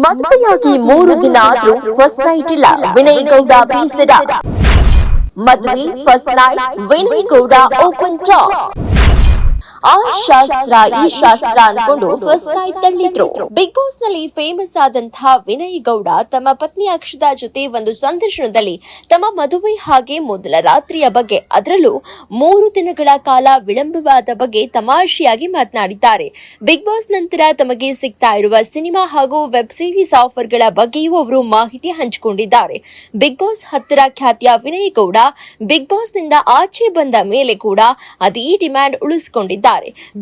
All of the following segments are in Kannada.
ಮದುವೆಯಾಗಿ 3 ದಿನ ಆದ್ರೂ ಫಸ್ಟ್ ನೈಟ್ ಇಲ್ಲ. ವಿನಯ್ ಗೌಡ ಬೇಸರ. ಮದುವೆ first night Vinay Gowda open talk. ಆ ಶಾಸ್ತ್ರ ಈ ಶಾಸ್ತ್ರ ಅನ್ಕೊಂಡು ಫಸ್ಟ್ ನೈಟ್ ತಳ್ಳಿದ್ರು. ಬಿಗ್ ಬಾಸ್ ನಲ್ಲಿ ಫೇಮಸ್ ಆದಂತಹ ವಿನಯ್ ಗೌಡ ತಮ್ಮ ಪತ್ನಿ ಅಕ್ಷತಾ ಜೊತೆ ಒಂದು ಸಂದರ್ಶನದಲ್ಲಿ ತಮ್ಮ ಮದುವೆ ಹಾಗೆ ಮೊದಲ ರಾತ್ರಿಯ ಬಗ್ಗೆ, ಅದರಲ್ಲೂ 3 ದಿನಗಳ ಕಾಲ ವಿಳಂಬವಾದ ಬಗ್ಗೆ ತಮಾಷೆಯಾಗಿ ಮಾತನಾಡಿದ್ದಾರೆ. ಬಿಗ್ ಬಾಸ್ ನಂತರ ತಮಗೆ ಸಿಗ್ತಾ ಇರುವ ಸಿನಿಮಾ ಹಾಗೂ ವೆಬ್ ಸೀರೀಸ್ ಆಫರ್ಗಳ ಬಗ್ಗೆಯೂ ಅವರು ಮಾಹಿತಿ ಹಂಚಿಕೊಂಡಿದ್ದಾರೆ. ಬಿಗ್ ಬಾಸ್ 10 ಖ್ಯಾತಿಯ ವಿನಯ್ ಗೌಡ ಬಿಗ್ ಬಾಸ್ ನಿಂದ ಆಚೆ ಬಂದ ಮೇಲೆ ಕೂಡ ಅದೇ ಡಿಮ್ಯಾಂಡ್ ಉಳಿಸಿಕೊಂಡಿದ್ದಾರೆ.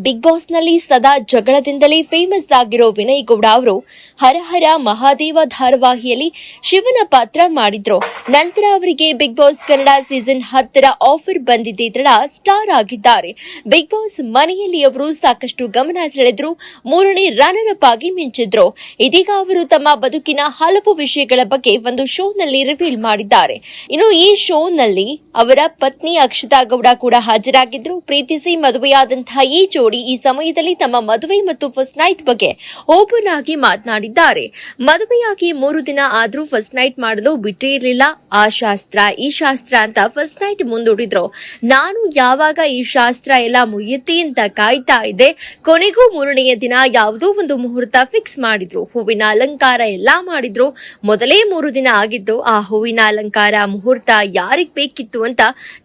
ಬಿಗ್ ಬಾಸ್ ನಲ್ಲಿ ಸದಾ ಜಗಳದಿಂದಲೇ ಫೇಮಸ್ ಆಗಿರೋ ವಿನಯ್ ಗೌಡ ಅವರು ಹರ ಹರ ಮಹಾದೇವ ಧಾರಾವಾಹಿಯಲ್ಲಿ ಶಿವನ ಪಾತ್ರ ಮಾಡಿದ್ರು. ನಂತರ ಅವರಿಗೆ Bigg Boss Kannada season 10 offer ಬಂದಿದ್ದೇ ತಡ ಸ್ಟಾರ್ ಆಗಿದ್ದಾರೆ. ಬಿಗ್ ಬಾಸ್ ಮನೆಯಲ್ಲಿ ಅವರು ಸಾಕಷ್ಟು ಗಮನ ಸೆಳೆದ್ರು. 3ನೇ ರನ್ನರ್ ಅಪ್ ಆಗಿ ಮಿಂಚಿದ್ರು. ಇದೀಗ ಅವರು ತಮ್ಮ ಬದುಕಿನ ಹಲವು ವಿಷಯಗಳ ಬಗ್ಗೆ ಒಂದು ಶೋನಲ್ಲಿ ರಿವೀಲ್ ಮಾಡಿದ್ದಾರೆ. ಇನ್ನು ಈ ಶೋನಲ್ಲಿ ಅವರ ಪತ್ನಿ ಅಕ್ಷತಾ ಗೌಡ ಕೂಡ ಹಾಜರಾಗಿದ್ರು. ಪ್ರೀತಿಸಿ ಮದುವೆಯಾದಂತಹ ಈ ಜೋಡಿ ಈ ಸಮಯದಲ್ಲಿ ತಮ್ಮ ಮದುವೆ ಮತ್ತು ಫಸ್ಟ್ ನೈಟ್ ಬಗ್ಗೆ ಓಪನ್ ಆಗಿ ಮಾತನಾಡಿದ್ದಾರೆ. ಮದುವೆಯಾಗಿ 3 ದಿನ ಆದ್ರೂ ಫಸ್ಟ್ ನೈಟ್ ಮಾಡಲು ಬಿಟ್ಟೇ ಇರಲಿಲ್ಲ. ಆ ಶಾಸ್ತ್ರ ಈ ಶಾಸ್ತ್ರ ಅಂತ ಫಸ್ಟ್ ನೈಟ್ ಮುಂದೂಡಿದ್ರು. ನಾನು ಯಾವಾಗ ಈ ಶಾಸ್ತ್ರ ಎಲ್ಲ ಮುಗಿಯುತ್ತೆ ಅಂತ ಕಾಯ್ತಾ ಇದ್ದೆ. ಕೊನೆಗೂ 3ನೆಯ ದಿನ ಯಾವುದೋ ಒಂದು ಮುಹೂರ್ತ ಫಿಕ್ಸ್ ಮಾಡಿದ್ರು. ಹೂವಿನ ಅಲಂಕಾರ ಎಲ್ಲಾ ಮಾಡಿದ್ರು. ಮೊದಲೇ 3 ದಿನ ಆಗಿದ್ದು ಆ ಹೂವಿನ ಅಲಂಕಾರ ಮುಹೂರ್ತ ಯಾರಿಗ್ ಬೇಕಿತ್ತು ಅಂತ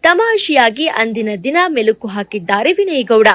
ತಮಾಷೆಯಾಗಿ ಅಂದಿನ ದಿನ ಮೆಲುಕು ಹಾಕಿದ್ದಾರೆ ವಿನಯ್ ಗೌಡ.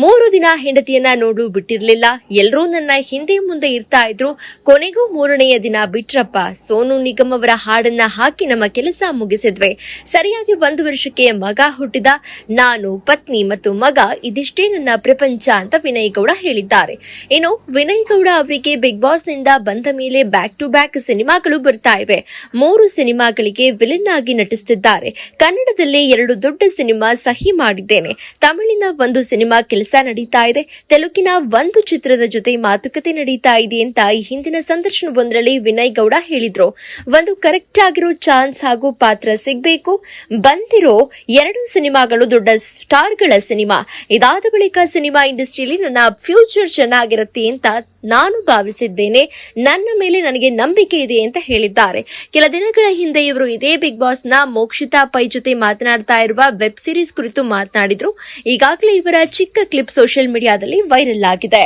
3 ದಿನ ಹೆಂಡತಿಯನ್ನ ನೋಡು ಬಿಟ್ಟಿರ್ಲಿಲ್ಲ. ಎಲ್ಲರೂ ನನ್ನ ಹಿಂದೆ ಮುಂದೆ ಇರ್ತಾ ಇದ್ರು. ಕೊನೆಗೂ 3ನೆಯ ದಿನ ಬಿಟ್ರಪ್ಪ. ಸೋನು ನಿಗಮ್ ಅವರ ಹಾಡನ್ನ ಹಾಕಿ ನಮ್ಮ ಕೆಲಸ ಮುಗಿಸಿದ್ವಿ. ಸರಿಯಾಗಿ 1 ವರ್ಷಕ್ಕೆ ಮಗ ಹುಟ್ಟಿದ. ನಾನು, ಪತ್ನಿ ಮತ್ತು ಮಗ, ಇದಿಷ್ಟೇ ನನ್ನ ಪ್ರಪಂಚ ಅಂತ ವಿನಯ್ ಗೌಡ ಹೇಳಿದ್ದಾರೆ. ಇನ್ನು ವಿನಯ್ ಗೌಡ ಅವರಿಗೆ ಬಿಗ್ ಬಾಸ್ ನಿಂದ ಬಂದ ಮೇಲೆ ಬ್ಯಾಕ್ ಟು ಬ್ಯಾಕ್ ಸಿನಿಮಾಗಳು ಬರ್ತಾ ಇವೆ. 3 ಸಿನಿಮಾಗಳಿಗೆ ವಿಲನ್ ಆಗಿ ನಟಿಸುತ್ತಿದ್ದಾರೆ. ಕನ್ನಡದಲ್ಲಿ 2 ದೊಡ್ಡ ಸಿನಿಮಾ ಸಹಿ ಮಾಡಿದ್ದೇನೆ. ತಮಿಳಿನ ಒಂದು ಸಿನಿಮಾ ಕೆಲಸ ನಡೀತಾ ಇದೆ. ತೆಲುಗಿನ ಒಂದು ಚಿತ್ರದ ಜೊತೆ ಮಾತುಕತೆ ನಡೀತಾ ಇದೆ ಅಂತ ಈ ಹಿಂದಿನ ಸಂದರ್ಶನವೊಂದರಲ್ಲಿ ವಿನಯ್ ಗೌಡ ಹೇಳಿದ್ರು. ಒಂದು ಕರೆಕ್ಟ್ ಆಗಿರೋ ಚಾನ್ಸ್ ಹಾಗೂ ಪಾತ್ರ ಸಿಗಬೇಕು. ಬಂದಿರೋ 2 ಸಿನಿಮಾಗಳು ದೊಡ್ಡ ಸ್ಟಾರ್ಗಳ ಸಿನಿಮಾ. ಇದಾದ ಬಳಿಕ ಸಿನಿಮಾ ಇಂಡಸ್ಟ್ರಿಯಲ್ಲಿ ನನ್ನ ಫ್ಯೂಚರ್ ಚೆನ್ನಾಗಿರುತ್ತೆ ಅಂತ ನಾನು ಭಾವಿಸಿದ್ದೇನೆ. ನನ್ನ ಮೇಲೆ ನನಗೆ ನಂಬಿಕೆ ಇದೆ ಅಂತ ಹೇಳಿದ್ದಾರೆ. ಕೆಲ ದಿನಗಳ ಹಿಂದೆ ಇವರು ಇದೇ ಬಿಗ್ ಬಾಸ್ ನ ಮೋಕ್ಷಿತಾ ಪೈ ಜೊತೆ ಮಾತನಾಡ್ತಾ ಇರುವ ವೆಬ್ ಸೀರೀಸ್ ಕುರಿತು ಮಾತನಾಡಿದ್ರು. ಈಗಾಗಲೇ ಇವರ ಚಿಕ್ಕ ಕ್ಲಿಪ್ ಸೋಷಿಯಲ್ ಮೀಡಿಯಾದಲ್ಲಿ ವೈರಲ್ ಆಗಿದೆ.